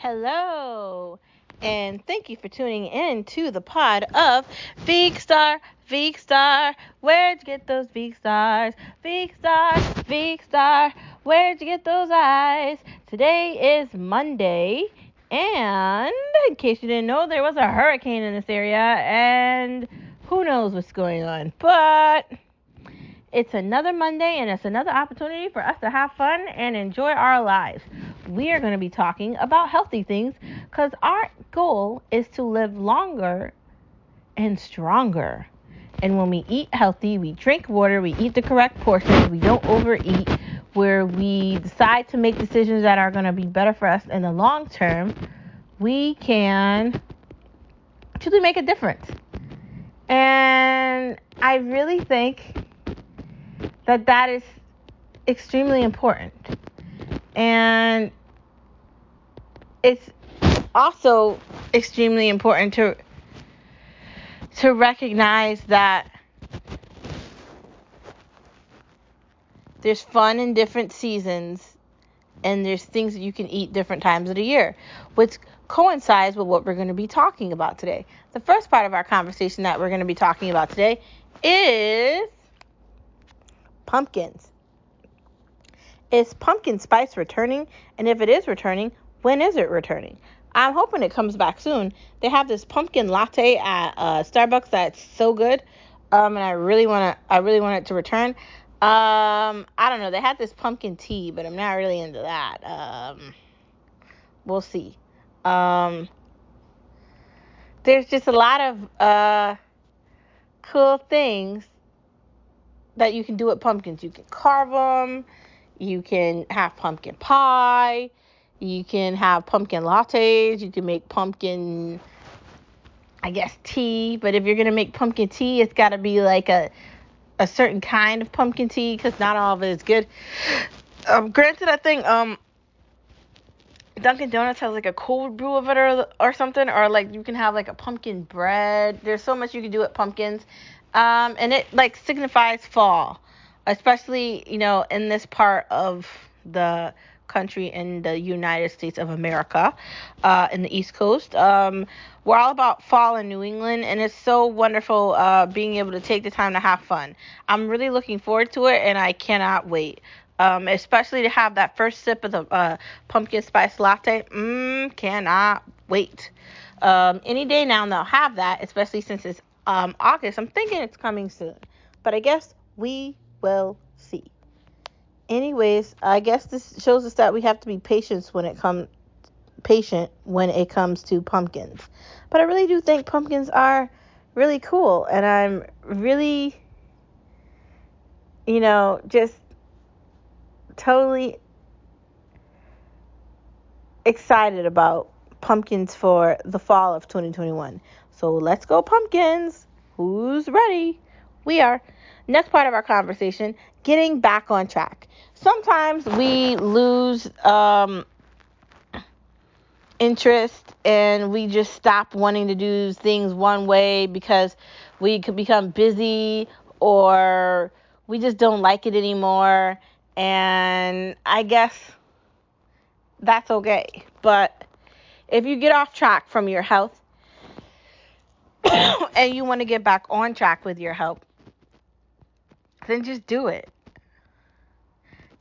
Hello, and thank you for tuning in to the pod of Veek Star. Veek Star, where'd you get those Veek Stars? Veek Star, Veek Star, where'd you get those eyes? Today is Monday, and in case you didn't know, there was a hurricane in this area, and who knows what's going on. But it's another Monday, and it's another opportunity for us to have fun and enjoy our lives. We are going to be talking about healthy things because our goal is to live longer and stronger. And when we eat healthy, we drink water, we eat the correct portions, we don't overeat, where we decide to make decisions that are going to be better for us in the long term, we can truly make a difference. And I really think that is extremely important. And it's also extremely important to recognize that there's fun in different seasons and there's things that you can eat different times of the year, which coincides with what we're going to be talking about today. The first part of our conversation that we're going to be talking about today is pumpkins. Is pumpkin spice returning? And if it is returning, when is it returning? I'm hoping it comes back soon. They have this pumpkin latte at Starbucks that's so good, and I really want it to return. I don't know. They had this pumpkin tea, but I'm not really into that. We'll see. There's just a lot of cool things that you can do with pumpkins. You can carve them. You can have pumpkin pie. You can have pumpkin lattes. You can make pumpkin, tea. But if you're going to make pumpkin tea, it's got to be like a certain kind of pumpkin tea because not all of it is good. Granted, I think Dunkin' Donuts has like a cold brew of it or something. Or like you can have like a pumpkin bread. There's so much you can do with pumpkins. And it like signifies fall, especially, in this part of the country in the United States of America, in the East Coast. We're all about fall in New England, and it's so wonderful being able to take the time to have fun. I'm really looking forward to it, and I cannot wait. Especially to have that first sip of the pumpkin spice latte. Cannot wait. Any day now they'll have that, especially since it's August. I'm thinking it's coming soon, but I guess we will see. Anyways, I guess this shows us that we have to be patient when it comes to pumpkins. But I really do think pumpkins are really cool, and I'm really, just totally excited about pumpkins for the fall of 2021. So let's go pumpkins. Who's ready? We are. Next part of our conversation, getting back on track. Sometimes we lose interest and we just stop wanting to do things one way because we could become busy or we just don't like it anymore. And I guess that's okay. But if you get off track from your health and you want to get back on track with your health, then just do it.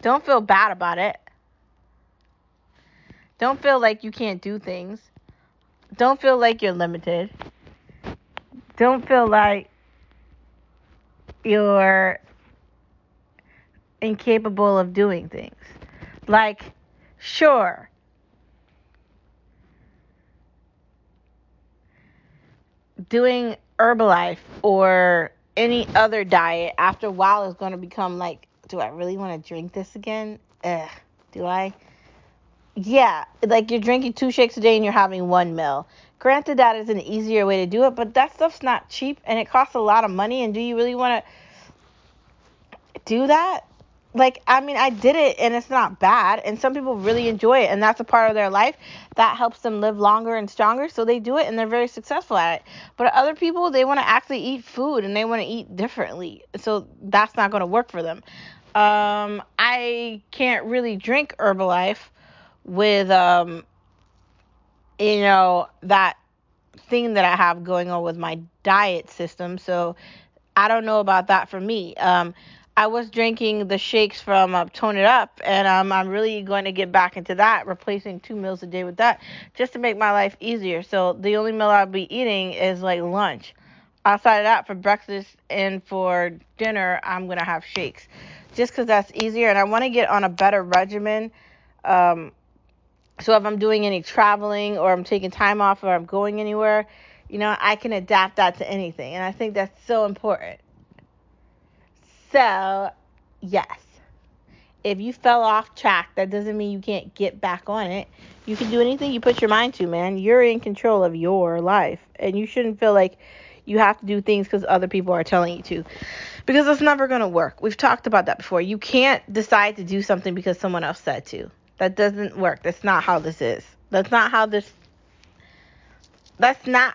Don't feel bad about it. Don't feel like you can't do things. Don't feel like you're limited. Don't feel like you're incapable of doing things. Like, sure, doing Herbalife or any other diet after a while is going to become like, do I really want to drink this again? Do I? Yeah, like you're drinking 2 shakes a day and you're having 1 meal. Granted, that is an easier way to do it, but that stuff's not cheap and it costs a lot of money. And do you really want to do that? Like, I did it and it's not bad. And some people really enjoy it and that's a part of their life that helps them live longer and stronger. So they do it and they're very successful at it. But other people, they want to actually eat food and they want to eat differently. So that's not going to work for them. I can't really drink Herbalife with that thing that I have going on with my diet system. So I don't know about that for me. I was drinking the shakes from Tone It Up, and I'm really going to get back into that, replacing 2 meals a day with that, just to make my life easier. So the only meal I'll be eating is like lunch. Outside of that, for breakfast and for dinner, I'm gonna have shakes, just because that's easier. And I want to get on a better regimen. Um, so if I'm doing any traveling or I'm taking time off or I'm going anywhere, I can adapt that to anything. And I think that's so important. So, yes, if you fell off track, that doesn't mean you can't get back on it. You can do anything you put your mind to, man. You're in control of your life. And you shouldn't feel like you have to do things because other people are telling you to. Because it's never going to work. We've talked about that before. You can't decide to do something because someone else said to. That doesn't work. That's not how this is. That's not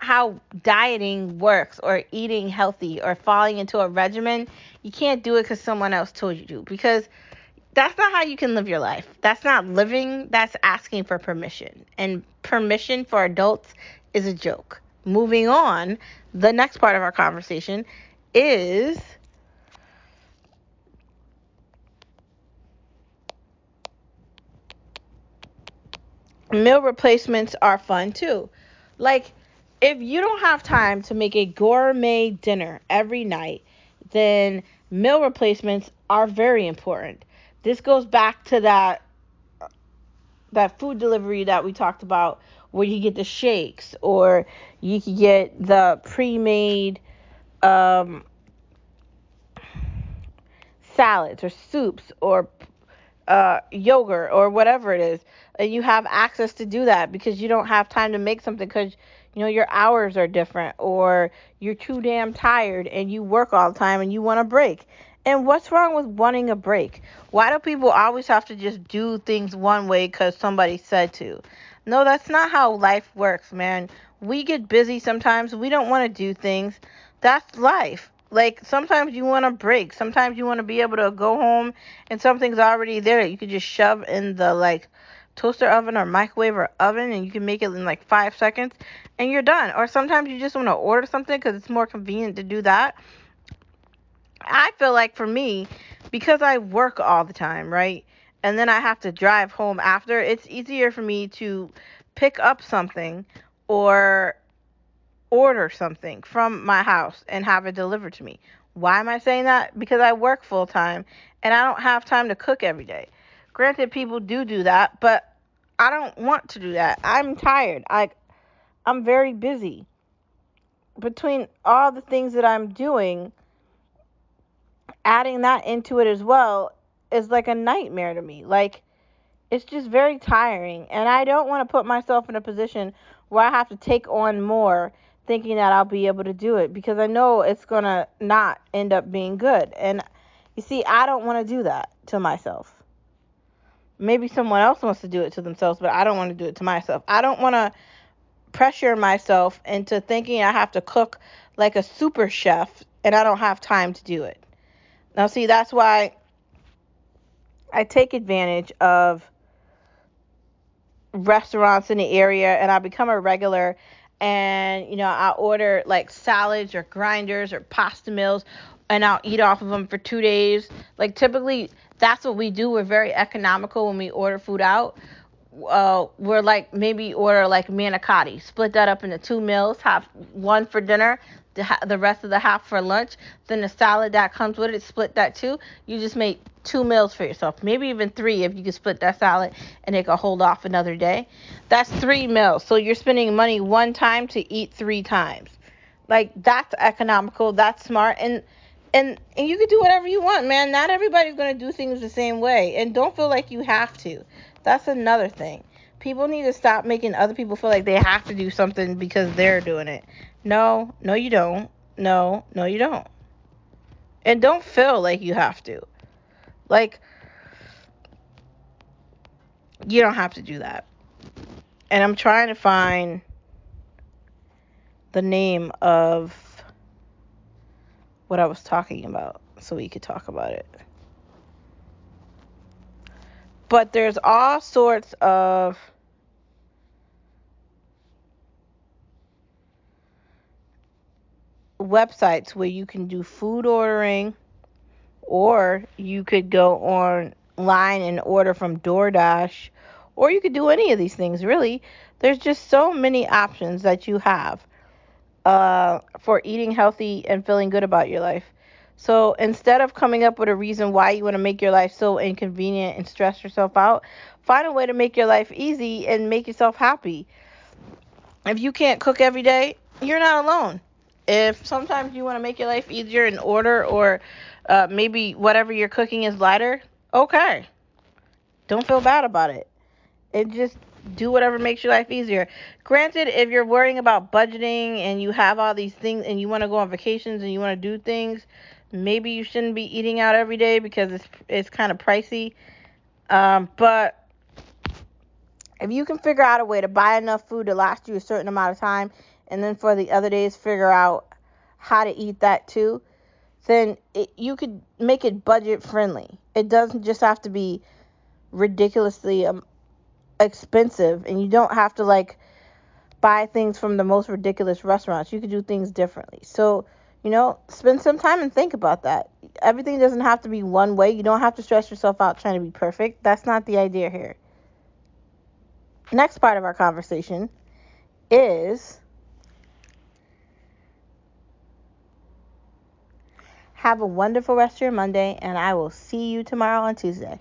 how dieting works, or eating healthy, or falling into a regimen. You can't do it because someone else told you to, because that's not how you can live your life. That's not living. That's asking for permission. And permission for adults is a joke. Moving on, the next part of our conversation is meal replacements are fun too. Like, if you don't have time to make a gourmet dinner every night, then meal replacements are very important. This goes back to that food delivery that we talked about, where you get the shakes, or you could get the pre-made um, salads or soups, or yogurt, or whatever it is. And you have access to do that because you don't have time to make something, because your hours are different, or you're too damn tired and you work all the time and you want a break. And what's wrong with wanting a break? Why do people always have to just do things one way because somebody said to? No, that's not how life works, man. We get busy sometimes. We don't want to do things. That's life. Like, sometimes you want a break. Sometimes you want to be able to go home and something's already there that you could just shove in the, like, toaster oven or microwave or oven, and you can make it in like 5 seconds and you're done. Or sometimes you just want to order something because it's more convenient to do that. I feel like, for me, because I work all the time, right? And then I have to drive home after, it's easier for me to pick up something or order something from my house and have it delivered to me. Why am I saying that? Because I work full time and I don't have time to cook every day. Granted, people do that, but I don't want to do that. I'm tired. I'm very busy. Between all the things that I'm doing, adding that into it as well is like a nightmare to me. Like, it's just very tiring, and I don't want to put myself in a position where I have to take on more thinking that I'll be able to do it, because I know it's going to not end up being good. And you see, I don't want to do that to myself. Maybe someone else wants to do it to themselves, but I don't want to do it to myself. I don't want to pressure myself into thinking I have to cook like a super chef and I don't have time to do it. Now, see, that's why I take advantage of restaurants in the area, and I become a regular, and I order like salads or grinders or pasta meals, and I'll eat off of them for 2 days. Like, typically that's what we do. We're very economical when we order food out. We're like, maybe order like manicotti, split that up into 2 meals, have one for dinner, the rest of the half for lunch. Then the salad that comes with it, split that too. You just make 2 meals for yourself, maybe even 3 if you can split that salad and it can hold off another day. That's 3 meals. So you're spending money one time to eat 3 times. Like, that's economical. That's smart. And you can do whatever you want, man. Not everybody's gonna do things the same way, and don't feel like you have to. That's another thing. People need to stop making other people feel like they have to do something because they're doing it. No, no, you don't. No, no, you don't. And don't feel like you have to. Like, you don't have to do that. And I'm trying to find the name of what I was talking about so we could talk about it. But there's all sorts of websites where you can do food ordering, or you could go online and order from DoorDash, or you could do any of these things, really. There's just so many options that you have for eating healthy and feeling good about your life. So instead of coming up with a reason why you want to make your life so inconvenient and stress yourself out, find a way to make your life easy and make yourself happy. If you can't cook every day, you're not alone. If sometimes you want to make your life easier and order, or maybe whatever you're cooking is lighter, okay. Don't feel bad about it. And just do whatever makes your life easier. Granted, if you're worrying about budgeting and you have all these things and you want to go on vacations and you want to do things, maybe you shouldn't be eating out every day because it's kind of pricey. But if you can figure out a way to buy enough food to last you a certain amount of time, and then for the other days figure out how to eat that too, then you could make it budget friendly. It doesn't just have to be ridiculously expensive, and you don't have to like buy things from the most ridiculous restaurants. You could do things differently. So, spend some time and think about that. Everything doesn't have to be one way. You don't have to stress yourself out trying to be perfect. That's not the idea here. Next part of our conversation is have a wonderful rest of your Monday, and I will see you tomorrow on Tuesday.